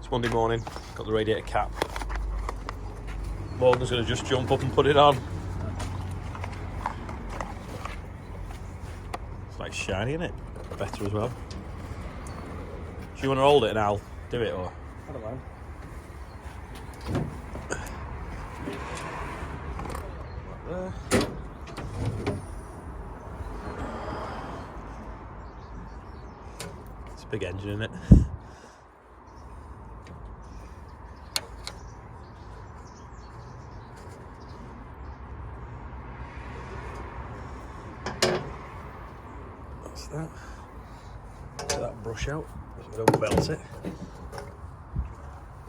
It's Monday morning, got the radiator cap. Morgan's going to just jump up and put it on. It's like shiny, isn't it? Better as well. Do you want to hold it and I'll do it, or? I don't mind. There. It's a big engine, isn't it? That's that. Get that brush out so we don't belt it.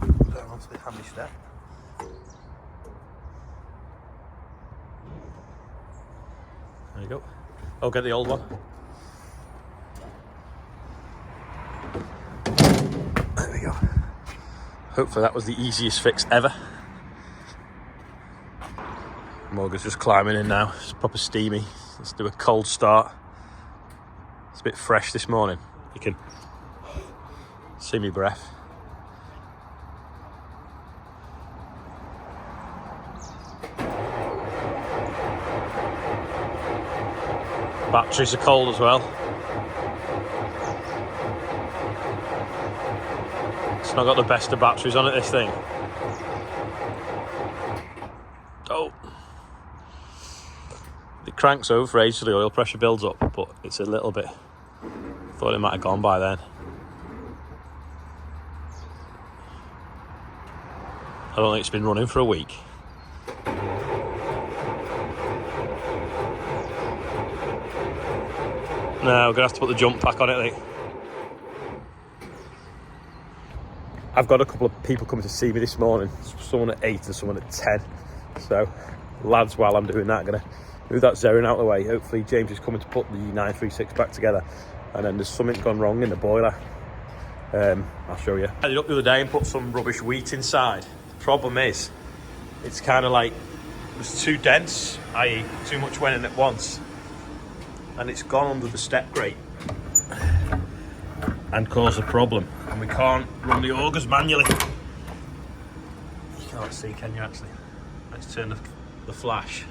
Down onto the handy step. There you go. I'll get the old one. There we go. Hopefully that was the easiest fix ever. Morgan's just climbing in now. It's proper steamy. Let's do a cold start. It's a bit fresh this morning. You can see me breath. Batteries are cold as well. It's not got the best of batteries on it, this thing. Oh. It cranks over for age so the oil pressure builds up, but it's a little bit... Thought it might have gone by then. I don't think it's been running for a week. No, we're going to have to put the jump pack on it, I think. I've got a couple of people coming to see me this morning. Someone at 8 and someone at 10. So, lads, while I'm doing that, I'm going to move that Zerin out of the way. Hopefully James is coming to put the 936 back together. And then there's something gone wrong in the boiler. I'll show you. I did up the other day and put some rubbish wheat inside. The problem is, it's kind of like, it was too dense, i.e. too much went in at once. And it's gone under the step grate and caused a problem. And we can't run the augers manually. You can't see, can you, actually? Let's turn the flash.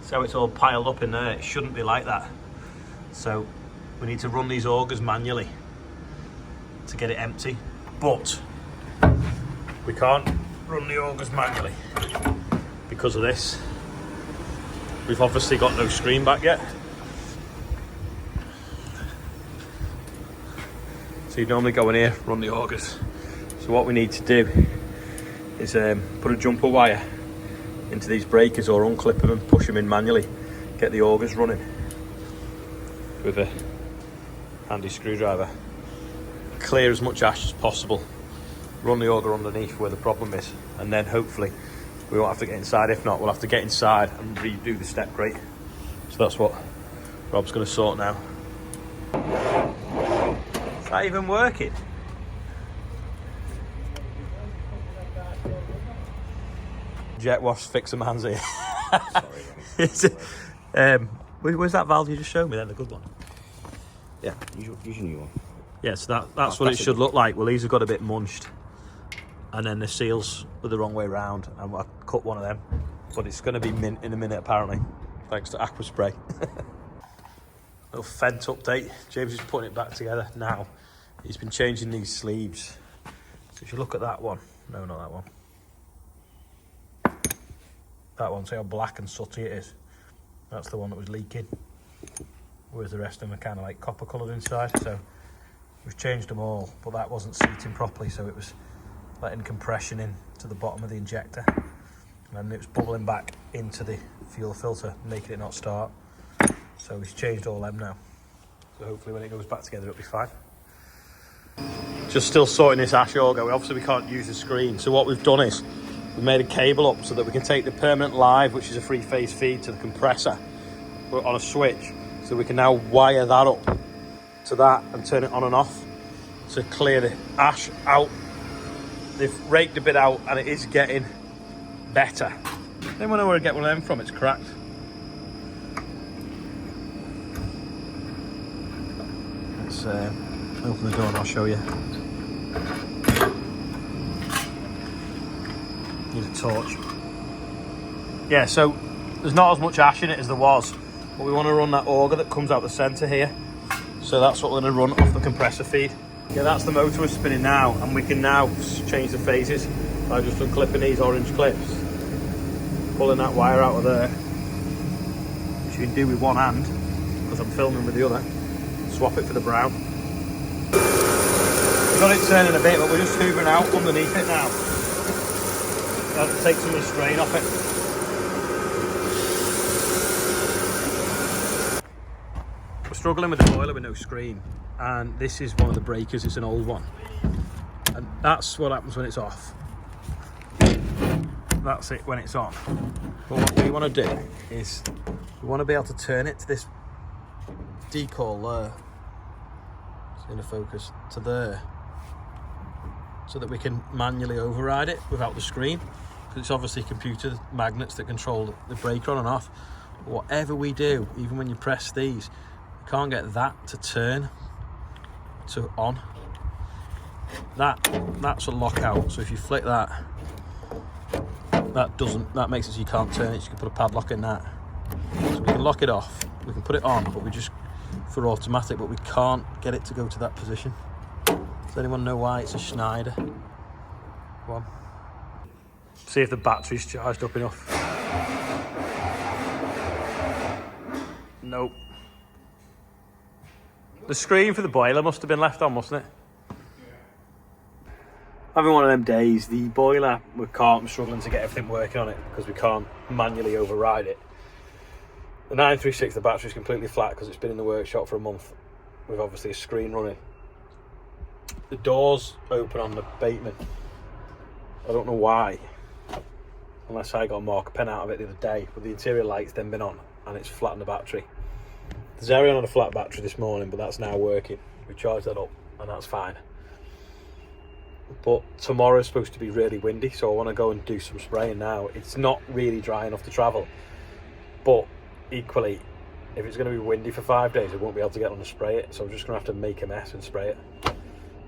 So it's all piled up in there. It shouldn't be like that. So we need to run these augers manually to get it empty. But we can't run the augers manually because of this. We've obviously got no screen back yet. So you normally go in here, run the augers. So what we need to do is put a jumper wire into these breakers or unclip them and push them in manually. Get the augers running with a handy screwdriver. Clear as much ash as possible. Run the auger underneath where the problem is, and then hopefully we won't have to get inside. If not, we'll have to get inside and redo the step grate. So that's what Rob's going to sort now. Is that even working? Jet wash fix some hands here. Sorry. Where's that valve you just showed me then, the good one? Yeah, use a new one. Yeah, so that's what it should look like. Well, these have got a bit munched. And then the seals were the wrong way round. And I cut one of them. But it's going to be mint in a minute, apparently. Thanks to Aqua Spray. Little Fent update. James is putting it back together now. He's been changing these sleeves. So if you look at that one. No, not that one. That one, see how black and sooty it is? That's the one that was leaking. Whereas the rest of them are kind of like copper coloured inside. So we've changed them all, but that wasn't seating properly, so it was letting compression in to the bottom of the injector. And then it was bubbling back into the fuel filter, making it not start. So we've changed all them now. So hopefully when it goes back together, it'll be fine. Just still sorting this ash auger. Obviously we can't use the screen. So what we've done is, we've made a cable up so that we can take the permanent live, which is a 3-phase feed, to the compressor, put it on a switch. So we can now wire that up to that and turn it on and off to clear the ash out. They've raked a bit out and it is getting better. Anyone know where to get one of them from? It's cracked. Let's open the door and I'll show you. Need a torch. Yeah, so there's not as much ash in it as there was, but we want to run that auger that comes out the centre here. So that's what we're going to run off the compressor feed. Yeah, that's the motor we're spinning now, and we can now change the phases by just unclipping these orange clips, pulling that wire out of there, which you can do with one hand, because I'm filming with the other. Swap it for the brown. We've got it turning a bit, but we're just hoovering out underneath it now. That'll take some of the strain off it. We're struggling with the boiler with no screen, and this is one of the breakers. It's an old one, and that's what happens when it's off. That's it when it's on. But what we want to do is we want to be able to turn it to this decal there. It's in a focus to there, so that we can manually override it without the screen, because it's obviously computer magnets that control the breaker on and off. But whatever we do, even when you press these, you can't get that to turn to on. That's a lockout, so if you flick that, that makes it so you can't turn it. You can put a padlock in that, so we can lock it off, we can put it on, but we just for automatic, but we can't get it to go to that position. Does anyone know why? It's a Schneider one. See if the battery's charged up enough. Nope. The screen for the boiler must have been left on, mustn't it? Having one of them days, the boiler, I'm struggling to get everything working on it because we can't manually override it. The 936, the battery's completely flat because it's been in the workshop for a month with obviously a screen running. The door's open on the Bateman. I don't know why, unless I got a marker pen out of it the other day, but the interior light's then been on and it's flattened the battery. The Xerion had a flat battery this morning, but that's now working. We charged that up and that's fine. But tomorrow's supposed to be really windy, so I want to go and do some spraying now. It's not really dry enough to travel, but equally, if it's going to be windy for 5 days, I won't be able to get on and spray it, so I'm just going to have to make a mess and spray it.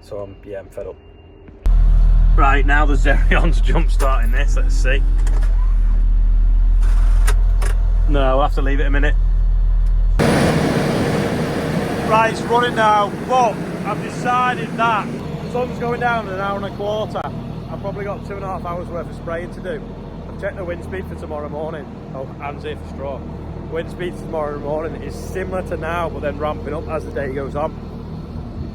So I'm fed up. Right, now the Xerion's jump starting this, let's see. No, I'll have to leave it a minute. Right, it's running now, but I've decided that the sun's going down in an hour and a quarter. I've probably got 2.5 hours worth of spraying to do. I've checked the wind speed for tomorrow morning. Oh, hands here for straw. Wind speed tomorrow morning is similar to now, but then ramping up as the day goes on.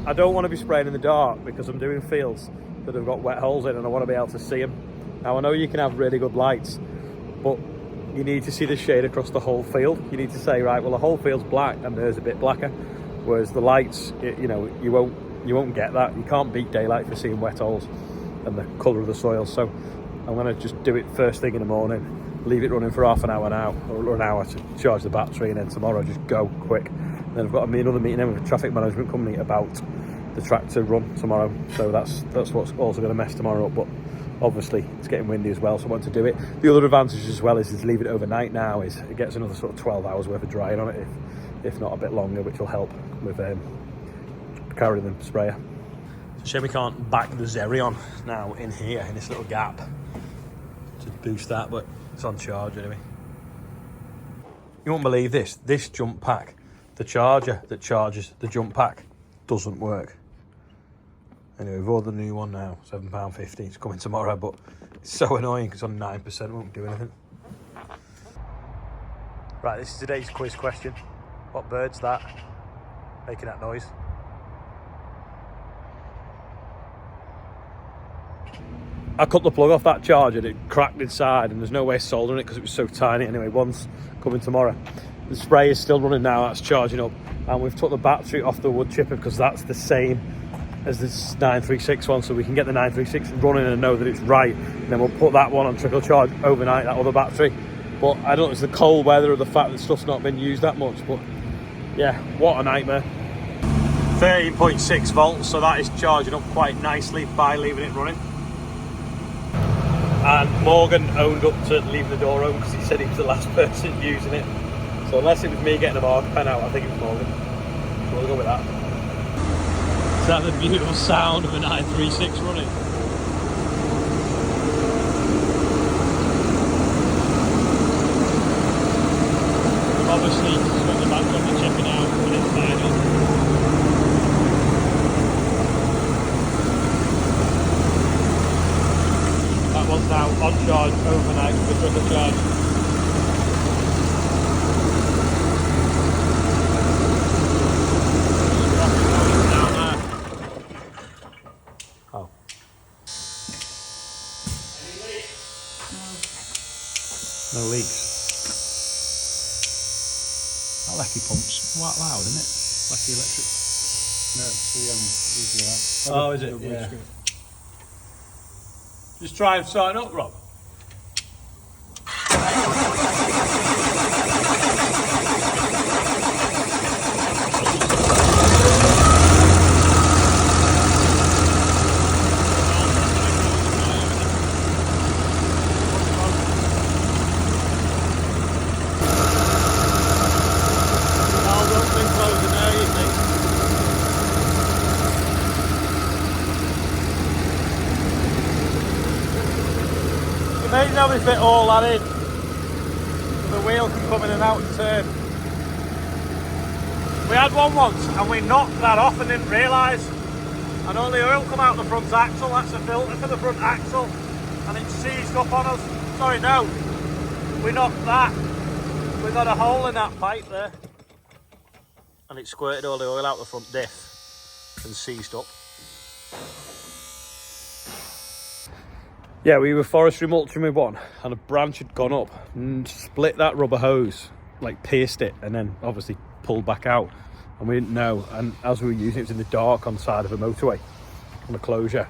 I don't want to be spraying in the dark because I'm doing fields that have got wet holes in and I want to be able to see them. Now I know you can have really good lights, but you need to see the shade across the whole field. You need to say, right, well the whole field's black and there's a bit blacker, whereas the lights, you won't get that. You can't beat daylight for seeing wet holes and the colour of the soil. So I'm going to just do it first thing in the morning, leave it running for half an hour now, or an hour to charge the battery, and then tomorrow just go quick. Then I've got another meeting then with a traffic management company about the tractor run tomorrow, so that's what's also going to mess tomorrow up. But obviously it's getting windy as well, so I want to do it. The other advantage as well is leave it overnight now, is it gets another sort of 12 hours worth of drying on it, if not a bit longer, which will help with carrying the sprayer. It's a shame we can't back the Xerion now in here, in this little gap, to boost that, but it's on charge anyway. You won't believe this jump pack, the charger that charges the jump pack, doesn't work. Anyway, we've ordered a new one now, £7.50. It's coming tomorrow, but it's so annoying because on 9% won't do anything. Right, this is today's quiz question. What bird's that making that noise? I cut the plug off that charger and it cracked inside, and there's no way of soldering it because it was so tiny. Anyway, one's coming tomorrow. The spray is still running now, that's charging up, and we've took the battery off the wood chipper because that's the same as this 936 one, so we can get the 936 running and know that it's right, and then we'll put that one on trickle charge overnight, that other battery. But I don't know, it's the cold weather or the fact that stuff's not been used that much, but yeah, what a nightmare. 13.6 volts, so that is charging up quite nicely by leaving it running. And Morgan owned up to leaving the door open because he said he was the last person using it. So unless it was me getting a marker pen out, I think it was Morgan. So we'll go with that. Is that the beautiful sound of a 936 running? It's now on charge overnight with a trickle charge. Down there. Oh. No leaks. That lecky pump's quite loud, isn't it? Lecky electric. No, it's the Oh, is it? Yeah. Just try and start it up, Rob. Amazing how they fit all that in. So the wheel can come in and out and turn. We had one once and we knocked that off and didn't realise. And only oil come out the front axle. That's a filter for the front axle. And it seized up on us. Sorry, no. We knocked that. We got a hole in that pipe there. And it squirted all the oil out the front diff and seized up. Yeah, we were forestry mulching with one and a branch had gone up and split that rubber hose, like pierced it and then obviously pulled back out, and we didn't know. And as we were using it, it was in the dark on the side of a motorway on a closure.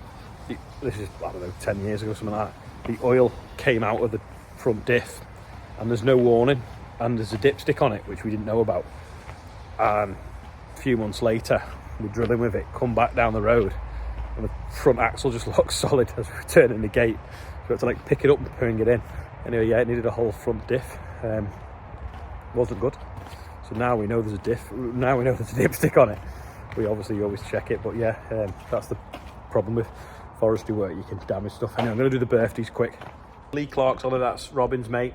This is, I don't know, 10 years ago, something like that. The oil came out of the front diff and there's no warning, and there's a dipstick on it which we didn't know about. And a few months later we're drilling with it, come back down the road and the front axle just locked solid as we were turning the gate. So we had to like pick it up and bring it in. Anyway, yeah, it needed a whole front diff. Wasn't good. So now we know there's a diff. Now we know there's a dipstick on it. We obviously always check it, but yeah, that's the problem with forestry work. You can damage stuff. Anyway, I'm going to do the birthdays quick. Lee Clark's on it. That's Robin's mate.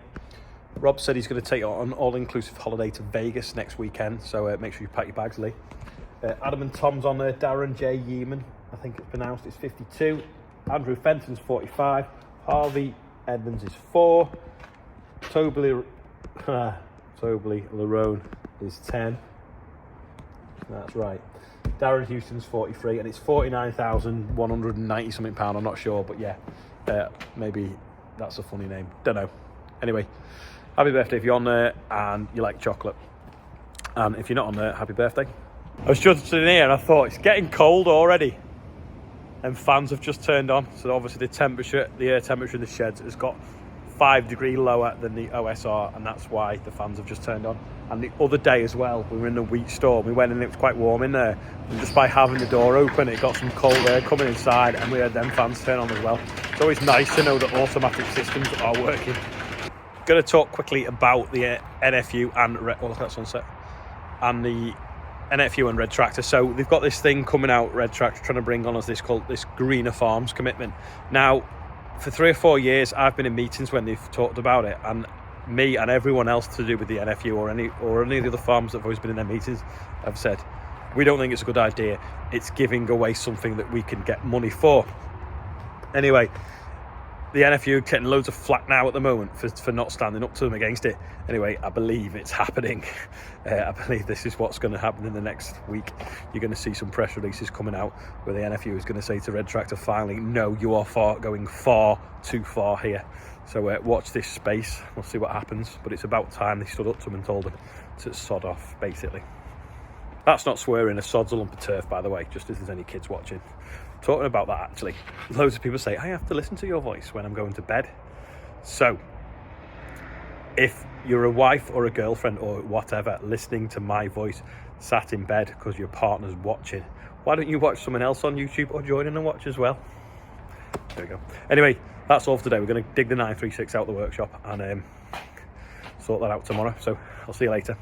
Rob said he's going to take you on an all-inclusive holiday to Vegas next weekend. So make sure you pack your bags, Lee. Adam and Tom's on there. Darren J. Yeeman, I think it's pronounced, is 52. Andrew Fenton's 45. Harvey Edmonds is 4. Toby Larone is 10. That's right. Darren Houston's 43, and it's 49,190 something pound. I'm not sure, but yeah, maybe that's a funny name. Don't know. Anyway, happy birthday if you're on there and you like chocolate. And if you're not on there, happy birthday. I was just sitting here and I thought it's getting cold already, and fans have just turned on. So obviously the air temperature in the sheds has got 5 degrees lower than the OSR, and that's why the fans have just turned on. And the other day as well, we were in the wheat store. We went in and it was quite warm in there, and just by having the door open, it got some cold air coming inside, and we had them fans turn on as well. It's always nice to know that automatic systems are working. Going to talk quickly about the NFU and look at that sunset, and the NFU and Red Tractor. So they've got this thing coming out, Red Tractor, trying to bring on us this Greener Farms commitment. Now, for 3 or 4 years, I've been in meetings when they've talked about it, and me and everyone else to do with the NFU or any of the other farms that have always been in their meetings have said, we don't think it's a good idea. It's giving away something that we can get money for. Anyway, the NFU are getting loads of flack now at the moment for not standing up to them against it. Anyway, I believe it's happening. I believe this is what's going to happen in the next week. You're going to see some press releases coming out where the NFU is going to say to Red Tractor, finally, no, you are going far too far here. So watch this space. We'll see what happens. But it's about time they stood up to them and told them to sod off, basically. That's not swearing. A sod's a lump of turf, by the way, just as there's any kids watching. Talking about that, actually, loads of people say, I have to listen to your voice when I'm going to bed. So, if you're a wife or a girlfriend or whatever listening to my voice sat in bed because your partner's watching, why don't you watch someone else on YouTube or join in and watch as well? There we go. Anyway, that's all for today. We're going to dig the 936 out the workshop and sort that out tomorrow. So, I'll see you later.